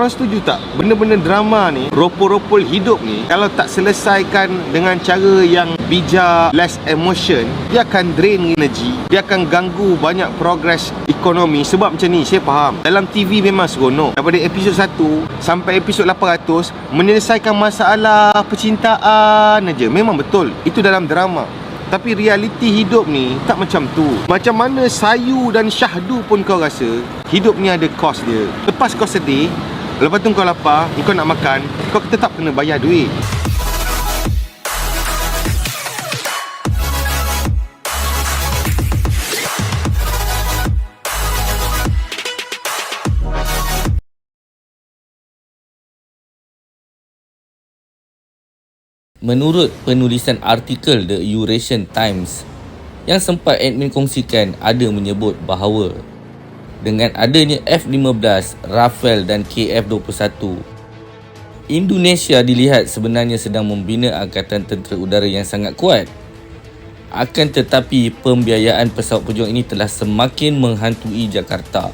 Korang setuju tak? Benda-benda drama ni, ropol-ropol hidup ni, kalau tak selesaikan dengan cara yang bijak, less emotion, dia akan drain energy, dia akan ganggu banyak progres ekonomi. Sebab macam ni, saya faham, dalam TV memang seronok. Daripada episod 1 sampai episod 800, menyelesaikan masalah percintaan aja. Memang betul, itu dalam drama. Tapi realiti hidup ni tak macam tu. Macam mana Sayu dan Syahdu pun kau rasa, hidup ni ada kos dia. Lepas kau sedih, lepas tu kau lapar, kau nak makan, kau tetap kena bayar duit. Menurut penulisan artikel The Eurasian Times yang sempat admin kongsikan, ada menyebut bahawa dengan adanya F-15, Rafale dan KF-21, Indonesia dilihat sebenarnya sedang membina angkatan tentera udara yang sangat kuat. Akan tetapi, pembiayaan pesawat pejuang ini telah semakin menghantui Jakarta.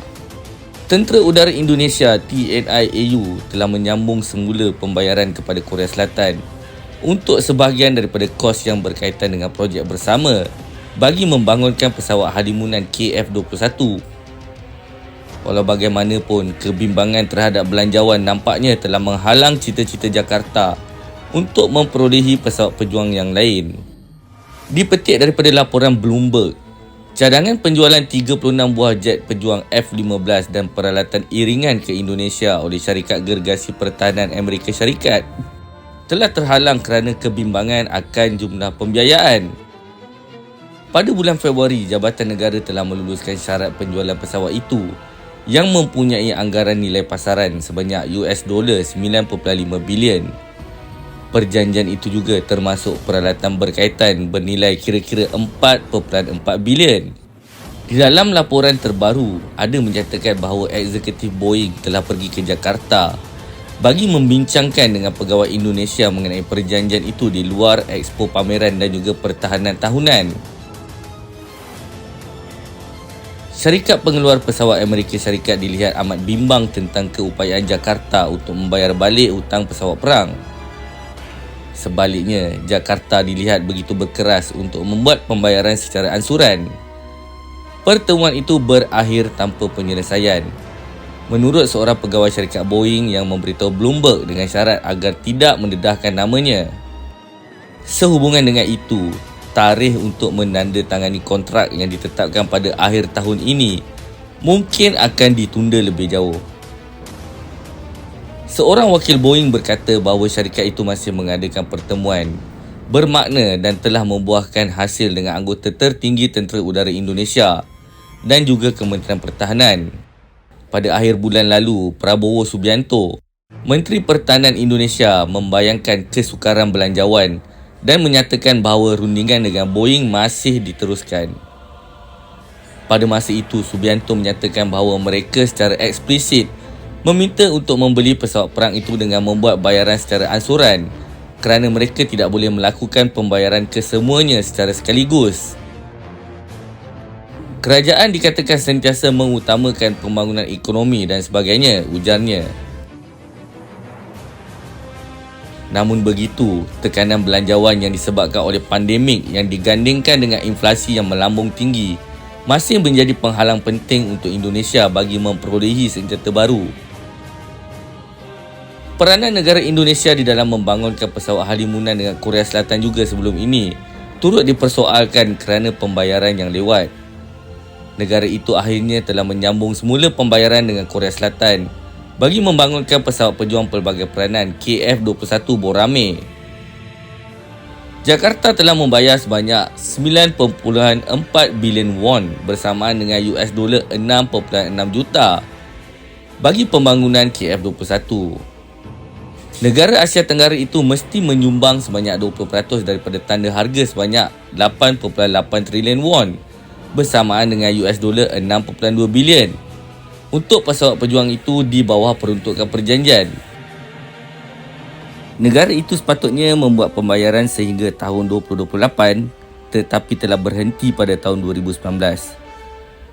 Tentera Udara Indonesia TNI AU telah menyambung semula pembayaran kepada Korea Selatan untuk sebahagian daripada kos yang berkaitan dengan projek bersama bagi membangunkan pesawat halimunan KF-21. Walau bagaimanapun, kebimbangan terhadap belanjawan nampaknya telah menghalang cita-cita Jakarta untuk memperolehi pesawat pejuang yang lain. Dipetik daripada laporan Bloomberg, cadangan penjualan 36 buah jet pejuang F-15 dan peralatan iringan ke Indonesia oleh Syarikat Gergasi Pertahanan Amerika Syarikat telah terhalang kerana kebimbangan akan jumlah pembiayaan. Pada bulan Februari, Jabatan Negara telah meluluskan syarat penjualan pesawat itu yang mempunyai anggaran nilai pasaran sebanyak $9.5 bilion. Perjanjian itu juga termasuk peralatan berkaitan bernilai kira-kira 4.4 bilion. Di dalam laporan terbaru, ada menyatakan bahawa eksekutif Boeing telah pergi ke Jakarta bagi membincangkan dengan pegawai Indonesia mengenai perjanjian itu di luar Expo Pameran dan juga Pertahanan Tahunan. Syarikat pengeluar pesawat Amerika Syarikat dilihat amat bimbang tentang keupayaan Jakarta untuk membayar balik hutang pesawat perang. Sebaliknya, Jakarta dilihat begitu berkeras untuk membuat pembayaran secara ansuran. Pertemuan itu berakhir tanpa penyelesaian. Menurut seorang pegawai syarikat Boeing yang memberitahu Bloomberg dengan syarat agar tidak mendedahkan namanya. Sehubungan dengan itu, tarikh untuk menandatangani kontrak yang ditetapkan pada akhir tahun ini mungkin akan ditunda lebih jauh. Seorang wakil Boeing berkata bahawa syarikat itu masih mengadakan pertemuan bermakna dan telah membuahkan hasil dengan anggota tertinggi Tentera Udara Indonesia dan juga Kementerian Pertahanan. Pada akhir bulan lalu, Prabowo Subianto, Menteri Pertahanan Indonesia, membayangkan kesukaran belanjawan dan menyatakan bahawa rundingan dengan Boeing masih diteruskan. Pada masa itu, Subianto menyatakan bahawa mereka secara eksplisit meminta untuk membeli pesawat perang itu dengan membuat bayaran secara ansuran kerana mereka tidak boleh melakukan pembayaran kesemuanya secara sekaligus. Kerajaan dikatakan sentiasa mengutamakan pembangunan ekonomi dan sebagainya, ujarnya. Namun begitu, tekanan belanjawan yang disebabkan oleh pandemik yang digandingkan dengan inflasi yang melambung tinggi masih menjadi penghalang penting untuk Indonesia bagi memperolehi senjata baru. Peranan negara Indonesia di dalam membangunkan pesawat halimunan dengan Korea Selatan juga sebelum ini turut dipersoalkan kerana pembayaran yang lewat. Negara itu akhirnya telah menyambung semula pembayaran dengan Korea Selatan bagi membangunkan pesawat pejuang pelbagai peranan KF-21 Borame. Jakarta telah membayar sebanyak 9.4 bilion won bersamaan dengan $6.6 juta bagi pembangunan KF-21. Negara Asia Tenggara itu mesti menyumbang sebanyak 20% daripada tanda harga sebanyak 8.8 trilion won bersamaan dengan $6.2 bilion untuk pesawat pejuang itu di bawah peruntukan perjanjian. Negara itu sepatutnya membuat pembayaran sehingga tahun 2028 tetapi telah berhenti pada tahun 2019.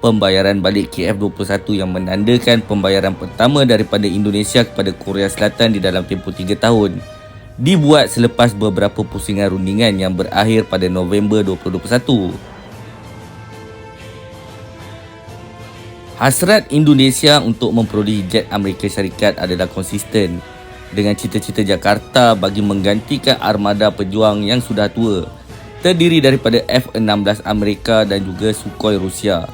pembayaran balik KF-21 yang menandakan pembayaran pertama daripada Indonesia kepada Korea Selatan di dalam tempoh 3 tahun dibuat selepas beberapa pusingan rundingan yang berakhir pada November 2021. Hasrat Indonesia untuk memperolehi jet Amerika Syarikat adalah konsisten dengan cita-cita Jakarta bagi menggantikan armada pejuang yang sudah tua, terdiri daripada F-16 Amerika dan juga Sukhoi Rusia.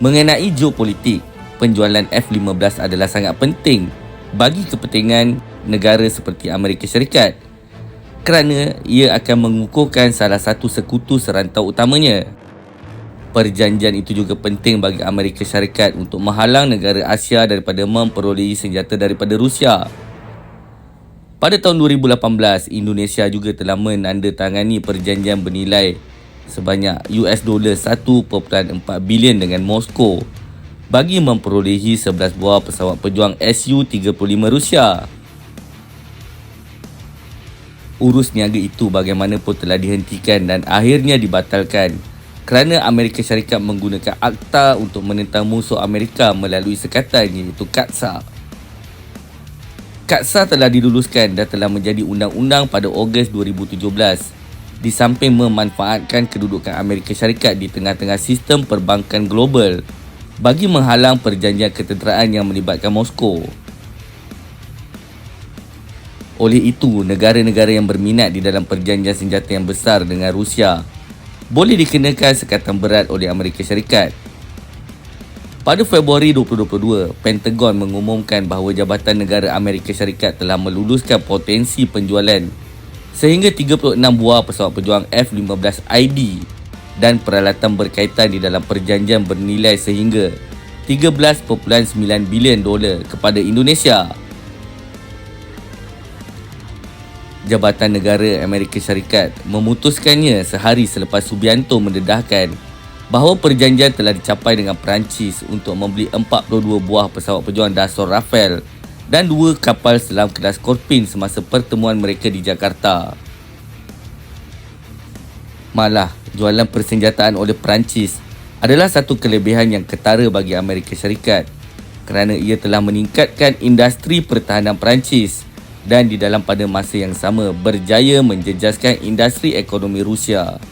Mengenai geopolitik, penjualan F-15 adalah sangat penting bagi kepentingan negara seperti Amerika Syarikat kerana ia akan mengukuhkan salah satu sekutu serantau utamanya. Perjanjian itu juga penting bagi Amerika Syarikat untuk menghalang negara Asia daripada memperolehi senjata daripada Rusia. Pada tahun 2018, Indonesia juga telah menandatangani perjanjian bernilai sebanyak $1.4 bilion dengan Moskow bagi memperolehi 11 buah pesawat pejuang Su-35 Rusia. Urus niaga itu bagaimanapun telah dihentikan dan akhirnya dibatalkan kerana Amerika Syarikat menggunakan akta untuk menentang musuh Amerika melalui sekatan iaitu KATSA. KATSA telah diluluskan dan telah menjadi undang-undang pada Ogos 2017 di samping memanfaatkan kedudukan Amerika Syarikat di tengah-tengah sistem perbankan global bagi menghalang perjanjian ketenteraan yang melibatkan Moskow. Oleh itu, negara-negara yang berminat di dalam perjanjian senjata yang besar dengan Rusia boleh dikenakan sekatan berat oleh Amerika Syarikat. Pada Februari 2022, Pentagon mengumumkan bahawa Jabatan Negara Amerika Syarikat telah meluluskan potensi penjualan sehingga 36 buah pesawat pejuang F-15ID dan peralatan berkaitan di dalam perjanjian bernilai sehingga $13.9 bilion kepada Indonesia. Jabatan Negara Amerika Syarikat memutuskannya sehari selepas Subianto mendedahkan bahawa perjanjian telah dicapai dengan Perancis untuk membeli 42 buah pesawat pejuang Dassault Rafale dan 2 kapal selam kelas Scorpene semasa pertemuan mereka di Jakarta. Malah, jualan persenjataan oleh Perancis adalah satu kelebihan yang ketara bagi Amerika Syarikat kerana ia telah meningkatkan industri pertahanan Perancis dan di dalam pada masa yang sama berjaya menjejaskan industri ekonomi Rusia.